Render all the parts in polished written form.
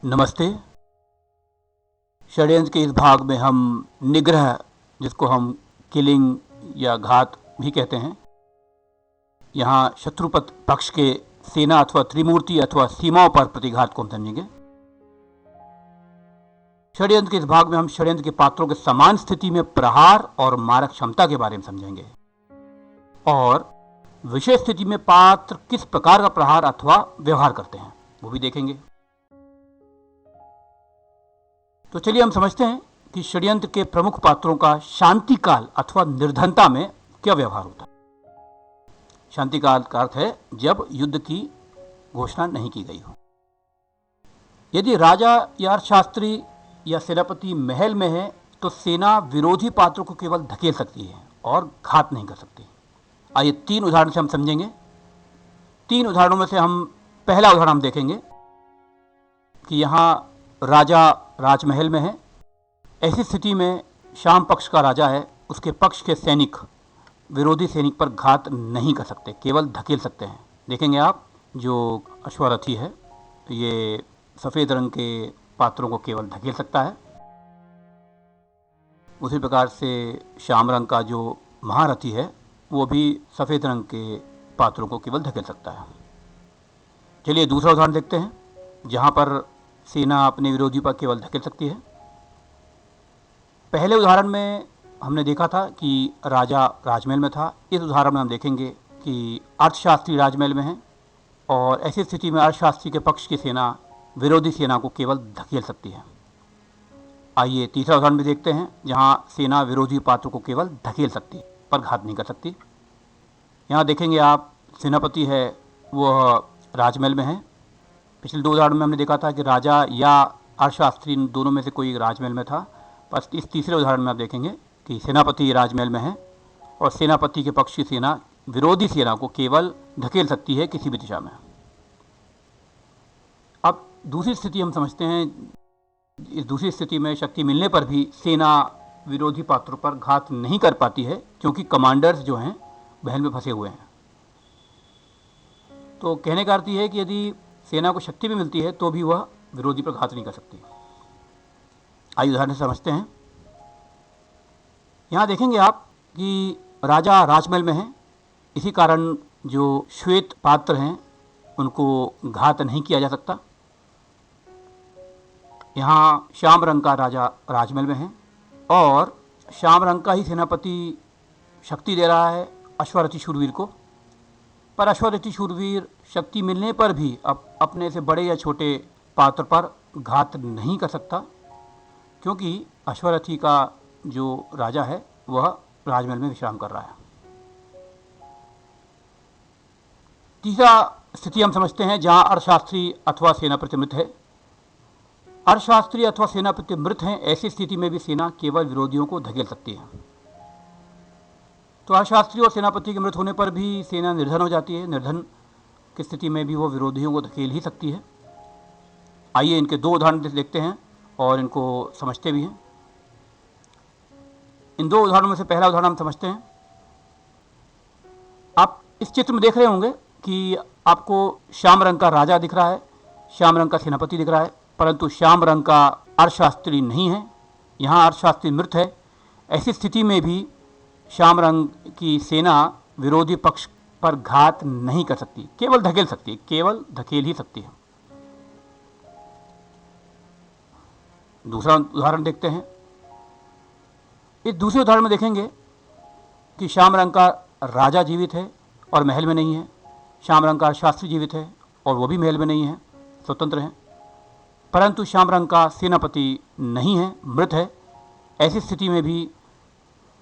नमस्ते। षड्यंत्र के इस भाग में हम निग्रह, जिसको हम किलिंग या घात भी कहते हैं, यहाँ शत्रुपत पक्ष के सेना अथवा त्रिमूर्ति अथवा सीमाओं पर प्रतिघात को हम समझेंगे। षड्यंत्र के इस भाग में हम षड्यंत्र के पात्रों के समान स्थिति में प्रहार और मारक क्षमता के बारे में समझेंगे और विशेष स्थिति में पात्र किस प्रकार का प्रहार अथवा व्यवहार करते हैं वो भी देखेंगे। तो चलिए हम समझते हैं कि षड्यंत्र के प्रमुख पात्रों का शांति काल अथवा निर्धनता में क्या व्यवहार होता है। शांति काल का अर्थ है जब युद्ध की घोषणा नहीं की गई हो। यदि राजा या अर्थशास्त्री या सेनापति महल में है तो सेना विरोधी पात्रों को केवल धकेल सकती है और घात नहीं कर सकती। आइए 3 उदाहरण से हम समझेंगे। 3 उदाहरणों में से हम पहला उदाहरण हम देखेंगे कि यहाँ राजा राजमहल में है। ऐसी स्थिति में शाम पक्ष का राजा है, उसके पक्ष के सैनिक विरोधी सैनिक पर घात नहीं कर सकते, केवल धकेल सकते हैं। देखेंगे आप, जो अश्वरथी है ये सफ़ेद रंग के पात्रों को केवल धकेल सकता है। उसी प्रकार से श्याम रंग का जो महारथी है वो भी सफ़ेद रंग के पात्रों को केवल धकेल सकता है। चलिए दूसरा उदाहरण देखते हैं, जहाँ पर सेना अपने विरोधी पर केवल धकेल सकती है। पहले उदाहरण में हमने देखा था कि राजा राजमहल में था। इस उदाहरण में हम देखेंगे कि अर्थशास्त्री राजमहल में है और ऐसी स्थिति में अर्थशास्त्री के पक्ष की सेना विरोधी सेना को केवल धकेल सकती है। आइए तीसरा उदाहरण भी देखते हैं, जहाँ सेना विरोधी पात्र को केवल धकेल सकती है पर घात नहीं कर सकती। यहाँ देखेंगे आप, सेनापति है वह राजमहल में है। पिछले 2 उदाहरण में हमने देखा था कि राजा या अर्थशास्त्री दोनों में से कोई राजमहल में था। बस इस तीसरे उदाहरण में आप देखेंगे कि सेनापति राजमहल में है और सेनापति के पक्ष की सेना विरोधी सेना को केवल धकेल सकती है किसी भी दिशा में। अब दूसरी स्थिति हम समझते हैं। इस दूसरी स्थिति में शक्ति मिलने पर भी सेना विरोधी पात्रों पर घात नहीं कर पाती है, क्योंकि कमांडर्स जो हैं महल में फंसे हुए हैं। तो कहने का अर्थ ये है कि यदि सेना को शक्ति भी मिलती है तो भी वह विरोधी पर घात नहीं कर सकती। आइए उदाहरण से समझते हैं। यहाँ देखेंगे आप कि राजा राजमहल में है, इसी कारण जो श्वेत पात्र हैं उनको घात नहीं किया जा सकता। यहाँ श्याम रंग का राजा राजमहल में है और श्याम रंग का ही सेनापति शक्ति दे रहा है अश्वरथी शूरवीर को। पर अश्वरथी शूरवीर शक्ति मिलने पर भी अपने से बड़े या छोटे पात्र पर घात नहीं कर सकता, क्योंकि अश्वरथी का जो राजा है वह राजमहल में विश्राम कर रहा है। तीसरा स्थिति हम समझते हैं, जहाँ अर्थशास्त्री अथवा सेनापति मृत है। अर्थशास्त्री अथवा सेनापति मृत हैं, ऐसी स्थिति में भी सेना केवल विरोधियों को धकेल सकती है। तो अर्थशास्त्री और सेनापति के मृत होने पर भी सेना निर्धन हो जाती है। निर्धन की स्थिति में भी वो विरोधियों को धकेल ही सकती है। आइए इनके 2 उदाहरण देखते हैं और इनको समझते भी हैं। इन 2 उदाहरणों में से पहला उदाहरण हम समझते हैं। आप इस चित्र में देख रहे होंगे कि आपको श्याम रंग का राजा दिख रहा है, श्याम रंग का सेनापति दिख रहा है, परंतु श्याम रंग का अर्थशास्त्री नहीं है। यहाँ अर्थशास्त्री मृत है। ऐसी स्थिति में भी श्याम रंग की सेना विरोधी पक्ष पर घात नहीं कर सकती, केवल धकेल सकती है, केवल धकेल ही सकती है। दूसरा उदाहरण देखते हैं। इस दूसरे उदाहरण में देखेंगे कि श्याम रंग का राजा जीवित है और महल में नहीं है। श्याम रंग का शास्त्री जीवित है और वो भी महल में नहीं है, स्वतंत्र हैं। परंतु श्याम रंग का सेनापति नहीं है, मृत है। ऐसी स्थिति में भी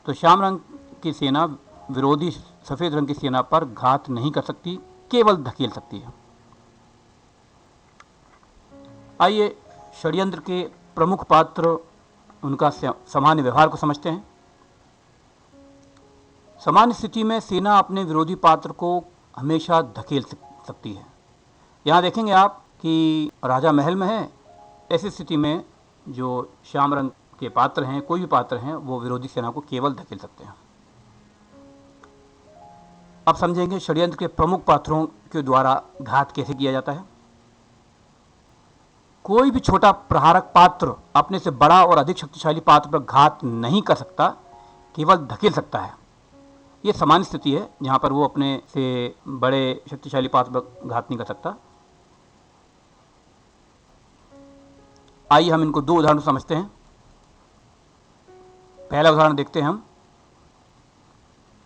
तो श्याम रंग की सेना विरोधी सफ़ेद रंग की सेना पर घात नहीं कर सकती, केवल धकेल सकती है। आइए षड्यंत्र के प्रमुख पात्र, उनका सामान्य व्यवहार को समझते हैं। सामान्य स्थिति में सेना अपने विरोधी पात्र को हमेशा धकेल सकती है। यहाँ देखेंगे आप कि राजा महल में है। ऐसी स्थिति में जो श्याम रंग के पात्र हैं, कोई भी पात्र हैं, वो विरोधी सेना को केवल धकेल सकते हैं। अब समझेंगे षड्यंत्र के प्रमुख पात्रों के द्वारा घात कैसे किया जाता है। कोई भी छोटा प्रहारक पात्र अपने से बड़ा और अधिक शक्तिशाली पात्र पर घात नहीं कर सकता, केवल धकेल सकता है। ये सामान्य स्थिति है जहां पर वो अपने से बड़े शक्तिशाली पात्र पर घात नहीं कर सकता। आइए हम इनको 2 उदाहरण समझते हैं। पहला उदाहरण देखते हैं हम।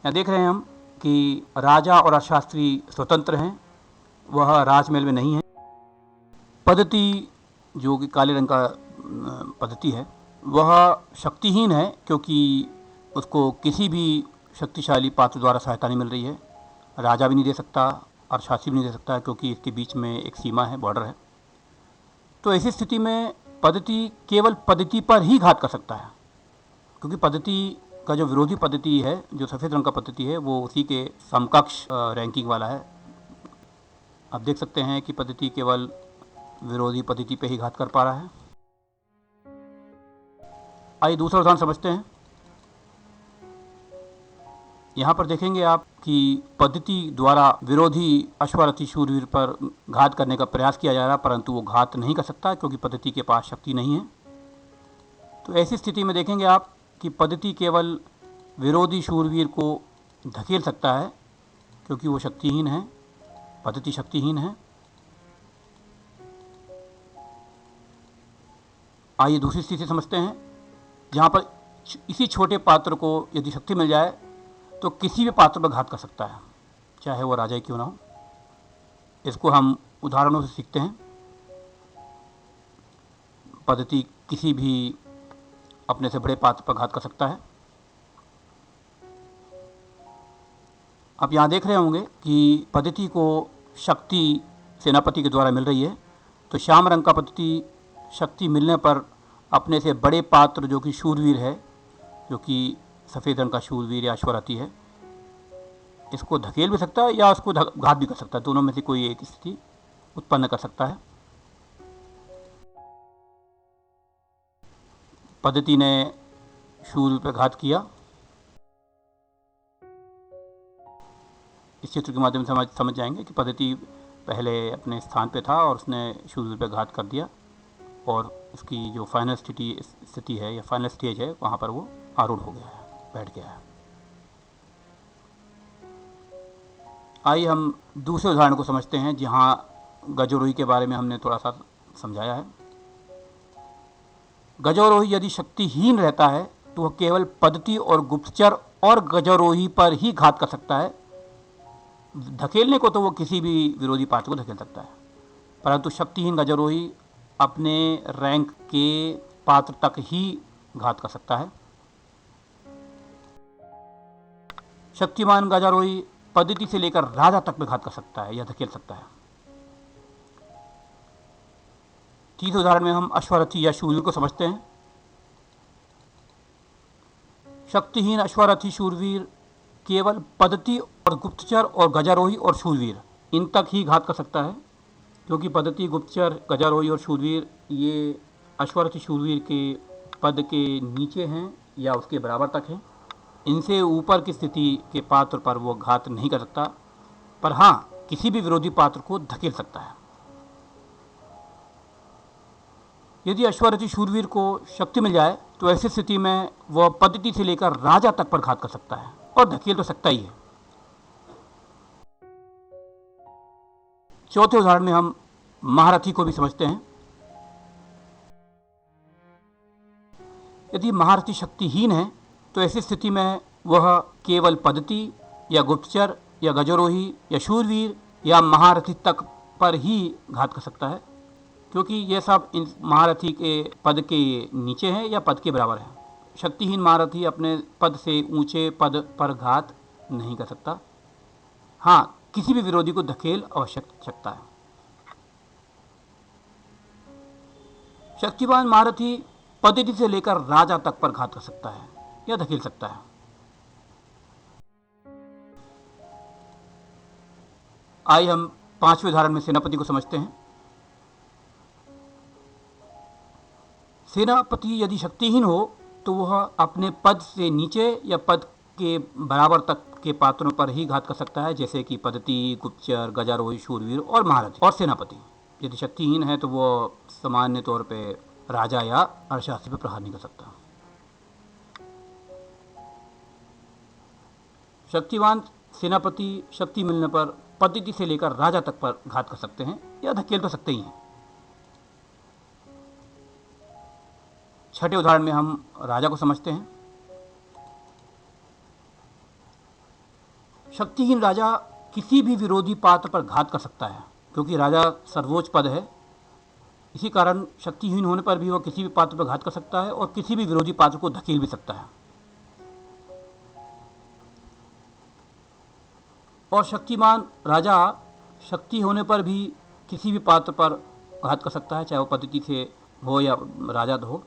यहाँ देख रहे हैं हम कि राजा और अर्थशास्त्री स्वतंत्र हैं, वह राजमहल में नहीं है। पद्धति जो कि काले रंग का पद्धति है, वह शक्तिहीन है क्योंकि उसको किसी भी शक्तिशाली पात्र द्वारा सहायता नहीं मिल रही है। राजा भी नहीं दे सकता, अर्थशास्त्री भी नहीं दे सकता क्योंकि इसके बीच में एक सीमा है, बॉर्डर है। तो ऐसी स्थिति में पद्धति केवल पद्धति पर ही घात कर सकता है, क्योंकि पद्धति का जो विरोधी पद्धति है, जो सफ़ेद रंग का पद्धति है, वो उसी के समकक्ष रैंकिंग वाला है। आप देख सकते हैं कि पद्धति केवल विरोधी पद्धति पे ही घात कर पा रहा है। आइए दूसरा उदाहरण समझते हैं। यहाँ पर देखेंगे आप कि पद्धति द्वारा विरोधी अश्वारथी शूरवीर पर घात करने का प्रयास किया जा रहा है, परंतु वो घात नहीं कर सकता क्योंकि पद्धति के पास शक्ति नहीं है। तो ऐसी स्थिति में देखेंगे आप कि पद्धति केवल विरोधी शूरवीर को धकेल सकता है क्योंकि वो शक्तिहीन है, पद्धति शक्तिहीन है। आइए दूसरी स्थिति समझते हैं, जहाँ पर इसी छोटे पात्र को यदि शक्ति मिल जाए तो किसी भी पात्र पर घात कर सकता है, चाहे वो राजा ही क्यों ना हो। इसको हम उदाहरणों से सीखते हैं। पद्धति किसी भी अपने से बड़े पात्र पर घात कर सकता है। आप यहाँ देख रहे होंगे कि पद्धति को शक्ति सेनापति के द्वारा मिल रही है, तो श्याम रंग का पद्धति शक्ति मिलने पर अपने से बड़े पात्र जो कि शूरवीर है, जो कि सफ़ेद रंग का शूरवीर या अश्वरथी है, इसको धकेल भी सकता है या उसको घात भी कर सकता है। दोनों में से कोई एक स्थिति उत्पन्न कर सकता है। पद्धति ने शूरवीर पर घात किया। इस चित्र के माध्यम से समझ जाएंगे कि पद्धति पहले अपने स्थान पे था और उसने शूरवीर पर घात कर दिया, और उसकी जो फाइनल स्थिति है या फाइनल स्टेज है, वहाँ पर वो आरूढ़ हो गया है, बैठ गया है। आइए हम दूसरे उदाहरण को समझते हैं, जहाँ गजोरोही के बारे में हमने थोड़ा सा समझाया है। गजोरोही यदि शक्तिहीन रहता है तो वह केवल पद्धति और गुप्तचर और गजोरोही पर ही घात कर सकता है। धकेलने को तो वो किसी भी विरोधी पात्र को धकेल सकता है, परंतु शक्तिहीन गजोरोही अपने रैंक के पात्र तक ही घात कर सकता है। शक्तिमान गजारोही पद्धति से लेकर राजा तक में घात कर सकता है या धकेल सकता है। तीसरे उदाहरण में हम अश्वरथी या शूरवीर को समझते हैं। शक्तिहीन अश्वरथी शूरवीर केवल पद्धति और गुप्तचर और गजारोही और शूरवीर इन तक ही घात कर सकता है, क्योंकि पद्धति, गुप्तचर, गजारोही और शूरवीर ये अश्वरथी शूरवीर के पद के नीचे हैं या उसके बराबर तक हैं। इनसे ऊपर की स्थिति के पात्र पर वो घात नहीं कर सकता, पर हाँ किसी भी विरोधी पात्र को धकेल सकता है। यदि अश्वरथी शूरवीर को शक्ति मिल जाए तो ऐसी स्थिति में वह पद्धति से लेकर राजा तक पर घात कर सकता है और धकेल तो सकता ही है। चौथे उदाहरण में हम महारथी को भी समझते हैं। यदि महारथी शक्तिहीन है तो ऐसी स्थिति में वह केवल पद्धति या गुप्तचर या गजरोही या शूरवीर या महारथी तक पर ही घात कर सकता है, क्योंकि ये सब इन महारथी के पद के नीचे हैं या पद के बराबर है। शक्तिहीन महारथी अपने पद से ऊंचे पद पर घात नहीं कर सकता, हाँ किसी भी विरोधी को धकेल अवश्य सकता है। शक्तिवान महारथी पद्धति से लेकर राजा तक पर घात कर सकता है या धकेल सकता है। आइए हम पांचवें उदाहरण में सेनापति को समझते हैं। सेनापति यदि शक्तिहीन हो तो वह अपने पद से नीचे या पद के बराबर तक के पात्रों पर ही घात कर सकता है, जैसे कि पद्धति, गुप्तचर, गजारोही, शूरवीर और महारथी और सेनापति। यदि शक्तिहीन है तो वो सामान्य तौर पे राजा या अर्थशास्त्री पर प्रहार नहीं कर सकता। शक्तिवान सेनापति शक्ति मिलने पर पद्धति से लेकर राजा तक पर घात कर सकते हैं या धकेल तो सकते ही हैं। छठे उदाहरण में हम राजा को समझते हैं। शक्तिहीन राजा किसी भी विरोधी पात्र पर घात कर सकता है, क्योंकि राजा सर्वोच्च पद है। इसी कारण शक्तिहीन होने पर भी वह किसी भी पात्र पर घात कर सकता है और किसी भी विरोधी पात्र को धकेल भी सकता है। और शक्तिमान राजा शक्ति होने पर भी किसी भी पात्र पर घात कर सकता है, चाहे वो पद्धति से हो या राजा हो।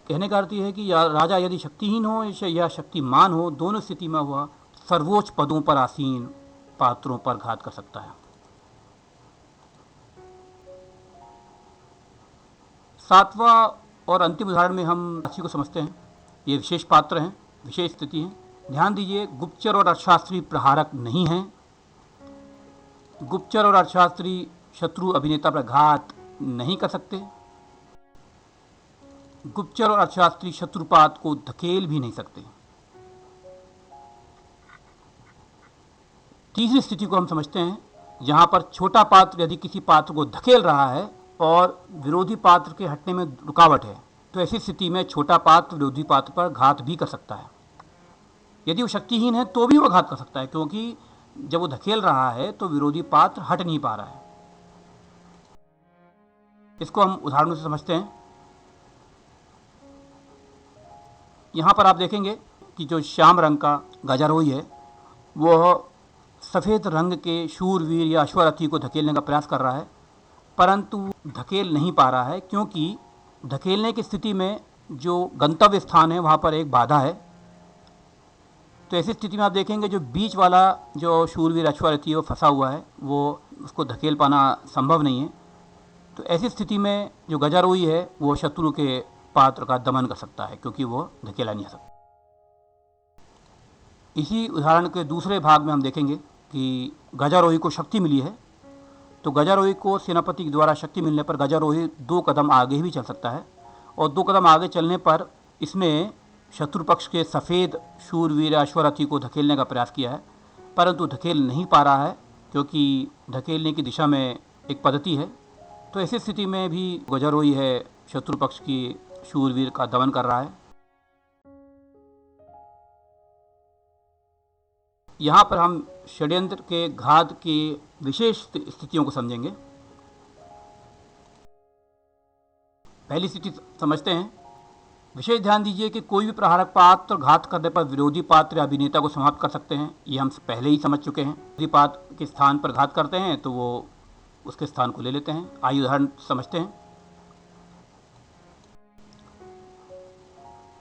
कहने का अर्थ यह है कि राजा यदि शक्तिहीन हो या शक्तिमान हो, दोनों स्थिति में वह सर्वोच्च पदों पर आसीन पात्रों पर घात कर सकता है। सातवां और अंतिम उदाहरण में हम अच्छी को समझते हैं। ये विशेष पात्र हैं, विशेष स्थिति है। ध्यान दीजिए, गुप्तचर और अर्थशास्त्री प्रहारक नहीं हैं। गुप्तचर और अर्थशास्त्री शत्रु अभिनेता पर घात नहीं कर सकते। गुप्तचर और अर्थशास्त्री शत्रुपात को धकेल भी नहीं सकते। तीसरी स्थिति को हम समझते हैं, जहां पर छोटा पात्र यदि किसी पात्र को धकेल रहा है और विरोधी पात्र के हटने में रुकावट है, तो ऐसी स्थिति में छोटा पात्र विरोधी पात्र पर घात भी कर सकता है। यदि वो शक्तिहीन है तो भी वो घात कर सकता है, क्योंकि जब वो धकेल रहा है तो विरोधी पात्र हट नहीं पा रहा है। इसको हम उदाहरणों से समझते हैं। यहां पर आप देखेंगे कि जो श्याम रंग का गजारोही है वह सफ़ेद रंग के शूरवीर या अश्वरथी को धकेलने का प्रयास कर रहा है, परंतु धकेल नहीं पा रहा है, क्योंकि धकेलने की स्थिति में जो गंतव्य स्थान है वहाँ पर एक बाधा है। तो ऐसी स्थिति में आप देखेंगे जो बीच वाला जो शूरवीर अश्वरथी है वो फंसा हुआ है, वो उसको धकेल पाना संभव नहीं है। तो ऐसी स्थिति में जो गजारोही है वो शत्रु के पात्र का दमन कर सकता है, क्योंकि वो धकेला नहीं आ सकता। इसी उदाहरण के दूसरे भाग में हम देखेंगे कि गजारोही को शक्ति मिली है, तो गजारोही को सेनापति के द्वारा शक्ति मिलने पर गजारोही 2 कदम आगे भी चल सकता है, और 2 कदम आगे चलने पर इसने शत्रु पक्ष के सफ़ेद शूरवीर अश्वरथी को धकेलने का प्रयास किया है, परंतु धकेल नहीं पा रहा है, क्योंकि धकेलने की दिशा में एक पद्धति है। तो ऐसी स्थिति में भी गजारोही है शत्रु पक्ष की शूरवीर का दमन कर रहा है। यहाँ पर हम षड्यंत्र के घात की विशेष स्थितियों को समझेंगे। पहली स्थिति समझते हैं। विशेष ध्यान दीजिए कि कोई भी प्रहारक पात्र घात करने पर विरोधी पात्र या अभिनेता को समाप्त कर सकते हैं। ये हम पहले ही समझ चुके हैं। विरोधी पात्र के स्थान पर घात करते हैं तो वो उसके स्थान को ले लेते हैं। आइए उदाहरण समझते हैं।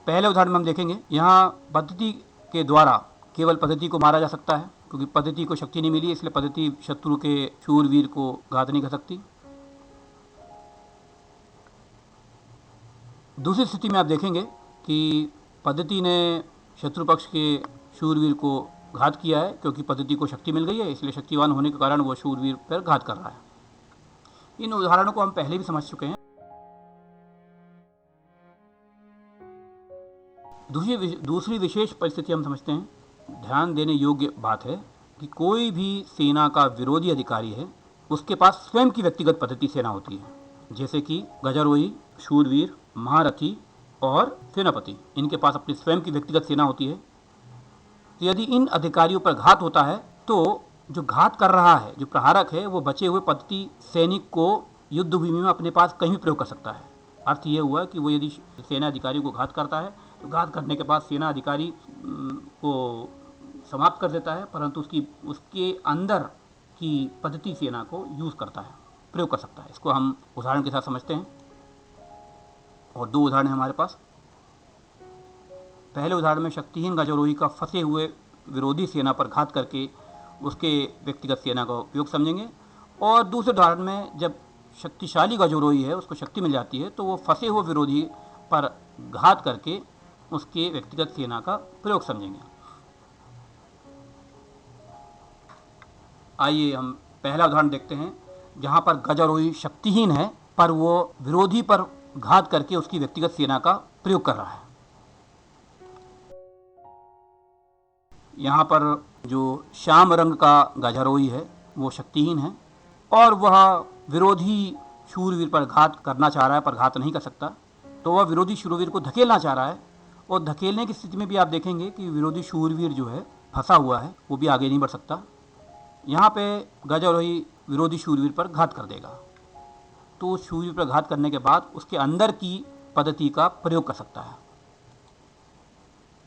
पहले उदाहरण में हम देखेंगे, यहाँ पद्धति के द्वारा केवल पद्धति को मारा जा सकता है, क्योंकि पद्धति को शक्ति नहीं मिली, इसलिए पद्धति शत्रु के शूरवीर को घात नहीं कर सकती। दूसरी स्थिति में आप देखेंगे कि पद्धति ने शत्रु पक्ष के शूरवीर को घात किया है, क्योंकि पद्धति को शक्ति मिल गई है, इसलिए शक्तिवान होने के कारण वो शूरवीर पर घात कर रहा है। इन उदाहरणों को हम पहले भी समझ चुके हैं। दूसरी विशेष परिस्थिति हम समझते हैं। ध्यान देने योग्य बात है कि कोई भी सेना का विरोधी अधिकारी है, उसके पास स्वयं की व्यक्तिगत पद्धति सेना होती है, जैसे कि गजारोही, शूरवीर, महारथी और सेनापति। इनके पास अपनी स्वयं की व्यक्तिगत सेना होती है। तो यदि इन अधिकारियों पर घात होता है तो जो घात कर रहा है, जो प्रहारक है, वो बचे हुए पद्धति सैनिक को युद्ध भूमि में अपने पास कहीं भी प्रयोग कर सकता है। अर्थ ये हुआ कि वो यदि सेना अधिकारी को घात करता है तो घात करने के बाद सेना अधिकारी को समाप्त कर देता है, परंतु उसके अंदर की पद्धति सेना को यूज़ करता है, प्रयोग कर सकता है। इसको हम उदाहरण के साथ समझते हैं। और 2 उदाहरण हैं हमारे पास। पहले उदाहरण में शक्तिहीन गजारोही का फंसे हुए विरोधी सेना पर घात करके उसके व्यक्तिगत सेना का उपयोग समझेंगे। और दूसरे उदाहरण में जब शक्तिशाली गजारोही है, उसको शक्ति मिल जाती है, तो वो फंसे हुए विरोधी पर घात करके उसके व्यक्तिगत सेना का प्रयोग समझेंगे। आइए हम पहला उदाहरण देखते हैं, जहां पर गजारोही शक्तिहीन है, पर वो विरोधी पर घात करके उसकी व्यक्तिगत सेना का प्रयोग कर रहा है। यहाँ पर जो श्याम रंग का गजारोही है वो शक्तिहीन है और वह विरोधी शूरवीर पर घात करना चाह रहा है, पर घात नहीं कर सकता। तो वह विरोधी शूरवीर को धकेलना चाह रहा है और धकेलने की स्थिति में भी आप देखेंगे कि विरोधी शूरवीर जो है फंसा हुआ है, वो भी आगे नहीं बढ़ सकता। यहाँ पे गजारोही विरोधी शूरवीर पर घात कर देगा, तो उस शूरवीर पर घात करने के बाद उसके अंदर की पद्धति का प्रयोग कर सकता है।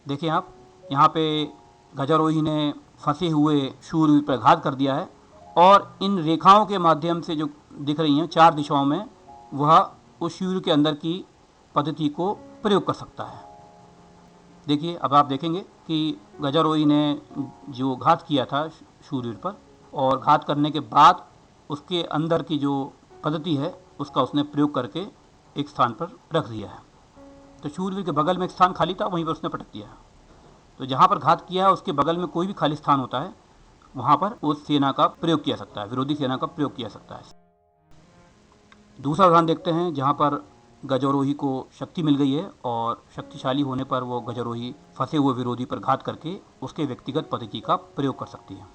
देखिए आप, यहाँ पे गजारोही ने फंसे हुए शूरवीर पर घात कर दिया है और इन रेखाओं के माध्यम से जो दिख रही हैं 4 दिशाओं में, वह उस शूर के अंदर की पद्धति को प्रयोग कर सकता है। देखिए, अब आप देखेंगे कि गजारोही ने जो घात किया था शूरवीर पर, और घात करने के बाद उसके अंदर की जो पद्धति है उसका उसने प्रयोग करके एक स्थान पर रख दिया है। तो शूरवीर के बगल में एक स्थान खाली था, वहीं पर उसने पटक दिया है। तो जहाँ पर घात किया है उसके बगल में कोई भी खाली स्थान होता है, वहाँ पर उस सेना का प्रयोग किया सकता है, विरोधी सेना का प्रयोग किया सकता है। दूसरा उदाहरण देखते हैं जहाँ पर गजारोही को शक्ति मिल गई है और शक्तिशाली होने पर वो गजारोही फंसे हुए विरोधी पर घात करके उसके व्यक्तिगत पद्धति का प्रयोग कर सकती है।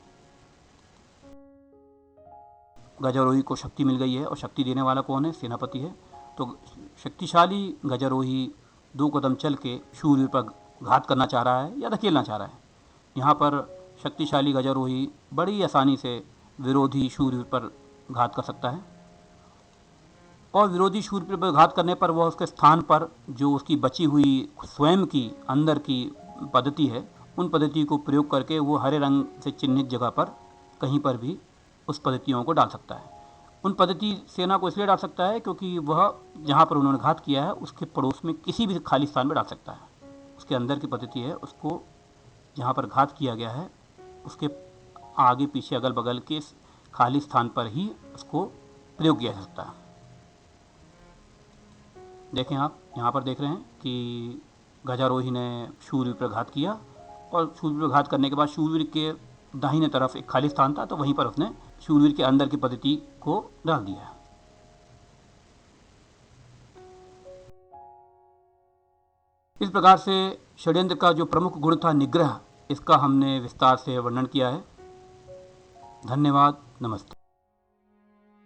गजारोही को शक्ति मिल गई है और शक्ति देने वाला कौन है? सेनापति है। तो शक्तिशाली गजारोही 2 कदम चल के शूरवीर पर घात करना चाह रहा है या धकेलना चाह रहा है। यहाँ पर शक्तिशाली गजारोही बड़ी आसानी से विरोधी शूरवीर पर घात कर सकता है और विरोधी शूरवीर पर घात करने पर वह उसके स्थान पर जो उसकी बची हुई स्वयं की अंदर की पद्धति है, उन पद्धति को प्रयोग करके वो हरे रंग से चिन्हित जगह पर कहीं पर भी उस पद्धतियों को डाल सकता है। उन पद्धति सेना को इसलिए डाल सकता है क्योंकि वह जहाँ पर उन्होंने घात किया है उसके पड़ोस में किसी भी खाली स्थान में डाल सकता है। उसके अंदर की पद्धति है, उसको जहाँ पर घात किया गया है उसके आगे पीछे अगल बगल के खाली स्थान पर ही उसको प्रयोग किया जा सकता है। देखें आप, यहाँ पर देख रहे हैं कि गजारोही ने शूरवीर पर घात किया और शूरवीर पर घात करने के बाद शूरवीर के दाहिने तरफ एक खाली स्थान था, तो वहीं पर उसने शूरवीर के अंदर की पद्धति को डाल दिया। इस प्रकार से षड्यंत्र का जो प्रमुख गुण था निग्रह, इसका हमने विस्तार से वर्णन किया है। धन्यवाद। नमस्ते।